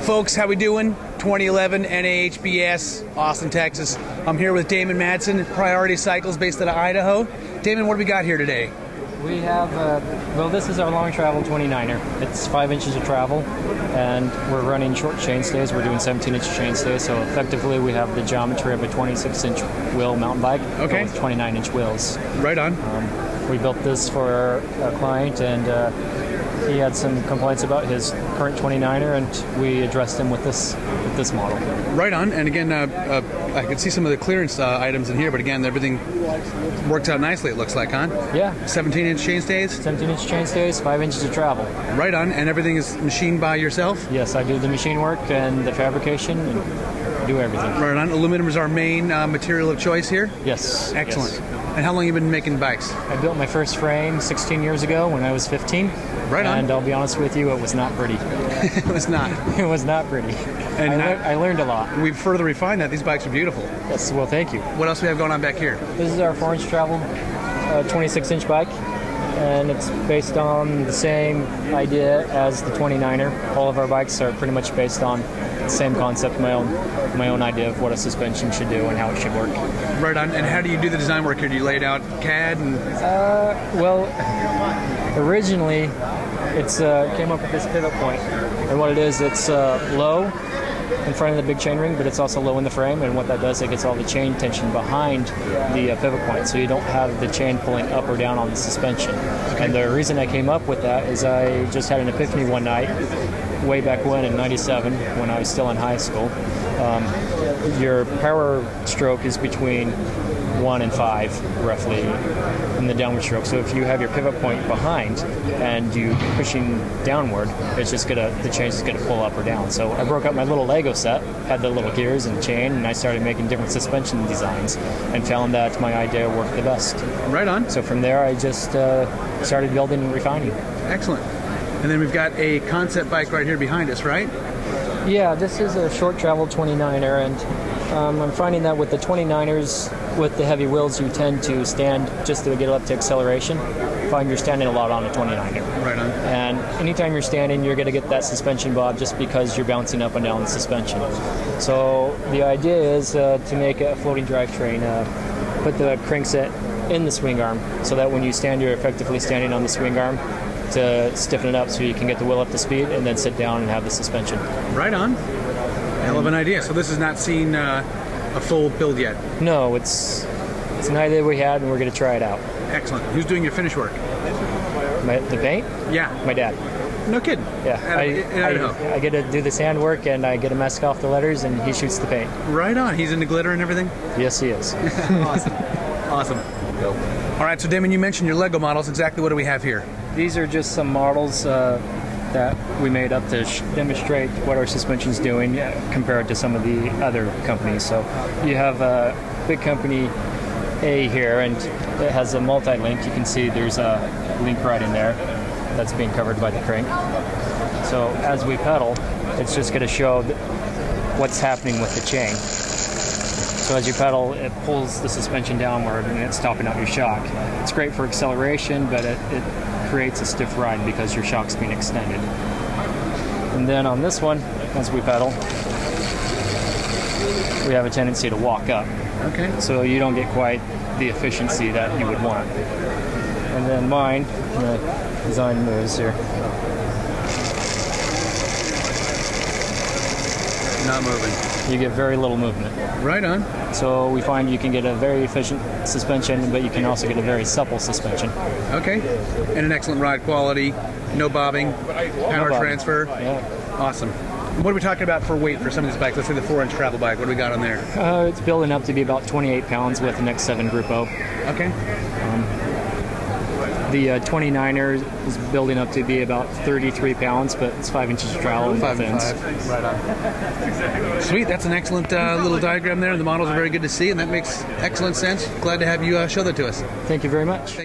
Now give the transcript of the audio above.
Folks, how we doing? 2011 NAHBS, Austin, Texas. I'm here with Damon Madsen, Priority Cycles based out of Idaho. Damon, what do we got here today? We have, well, this is our long travel 29er. It's 5 inches of travel, and we're running short chainstays. We're doing 17-inch chainstays, so effectively we have the geometry of a 26-inch wheel mountain bike with 29-inch wheels. Right on. We built this for a client, and he had some complaints about his current 29er, and we addressed him with this model. Right on. And again, I could see some of the clearance items in here, but again, everything works out nicely, it looks like, huh? Yeah. 17-inch chainstays? 17-inch chainstays, 5 inches of travel. Right on. And everything is machined by yourself? Yes, I do the machine work and the fabrication and do everything. Right on. Aluminum is our main material of choice here? Yes. Excellent. Yes. And how long have you been making bikes? I built my first frame 16 years ago when I was 15. Right on. And I'll be honest with you, it was not pretty. It was not? It was not pretty. And I learned a lot. We've further refined that. These bikes are beautiful. Yes, well, thank you. What else do we have going on back here? This is our 4-inch travel 26-inch bike, and it's based on the same idea as the 29er. All of our bikes are pretty much based on the same concept, my own idea of what a suspension should do and how it should work. Right on. And how do you do the design work here? Do you lay it out CAD? And well, originally it's came up with this pivot point, and what it is, it's low in front of the big chain ring, but it's also low in the frame, and what that does, it gets all the chain tension behind the pivot point, so you don't have the chain pulling up or down on the suspension. And the reason I came up with that is I just had an epiphany one night, way back when in '97, when I was still in high school. Your power stroke is between 1 and 5, roughly, in the downward stroke. So if you have your pivot point behind and you pushing downward, it's just the chain's just gonna pull up or down. So I broke up my little Lego set, had the little gears and chain, and I started making different suspension designs, and found that my idea worked the best. Right on. So from there, I just started building and refining. Excellent. And then we've got a concept bike right here behind us, right? Yeah, this is a short travel 29er, and I'm finding that with the 29ers, with the heavy wheels, you tend to stand just to get up to acceleration. Find you're standing a lot on a 29er. Right on. And anytime you're standing, you're going to get that suspension bob just because you're bouncing up and down the suspension. So the idea is to make a floating drivetrain, put the crankset in the swing arm, so that when you stand, you're effectively standing on the swing arm, to stiffen it up so you can get the wheel up to speed and then sit down and have the suspension. Right on. Hell of an idea. So this has not seen a full build yet? No, it's an idea we had, and we're going to try it out. Excellent. Who's doing your finish work? The paint? Yeah. My dad. No kidding? Yeah. I get to do the sand work, and I get to mask off the letters, and he shoots the paint. Right on. He's into glitter and everything? Yes, he is. Awesome. Awesome. All right, so Damon, you mentioned your Lego models. Exactly what do we have here? These are just some models that we made up to demonstrate what our suspension's doing compared to some of the other companies. So you have a big company A here, and it has a multi-link. You can see there's a link right in there that's being covered by the crank. So as we pedal, it's just going to show what's happening with the chain. So as you pedal, it pulls the suspension downward, and it's topping out your shock. It's great for acceleration, but it creates a stiff ride because your shock's being extended. And then on this one, as we pedal, we have a tendency to walk up. Okay. So you don't get quite the efficiency that you would want. And then mine, the design moves here. Not moving. You get very little movement. Right on. So we find you can get a very efficient suspension, but you can also get a very supple suspension. Okay. And an excellent ride quality, no bobbing, power transfer. Yeah. Awesome. What are we talking about for weight for some of these bikes? Let's say the 4-inch travel bike. What do we got on there? It's building up to be about 28 pounds with an X7 Group O. Okay. The 29er is building up to be about 33 pounds, but it's 5 inches of travel. 5 and 5. Right on. Sweet. That's an excellent little diagram there. The models are very good to see, and that makes excellent sense. Glad to have you show that to us. Thank you very much. Thank you.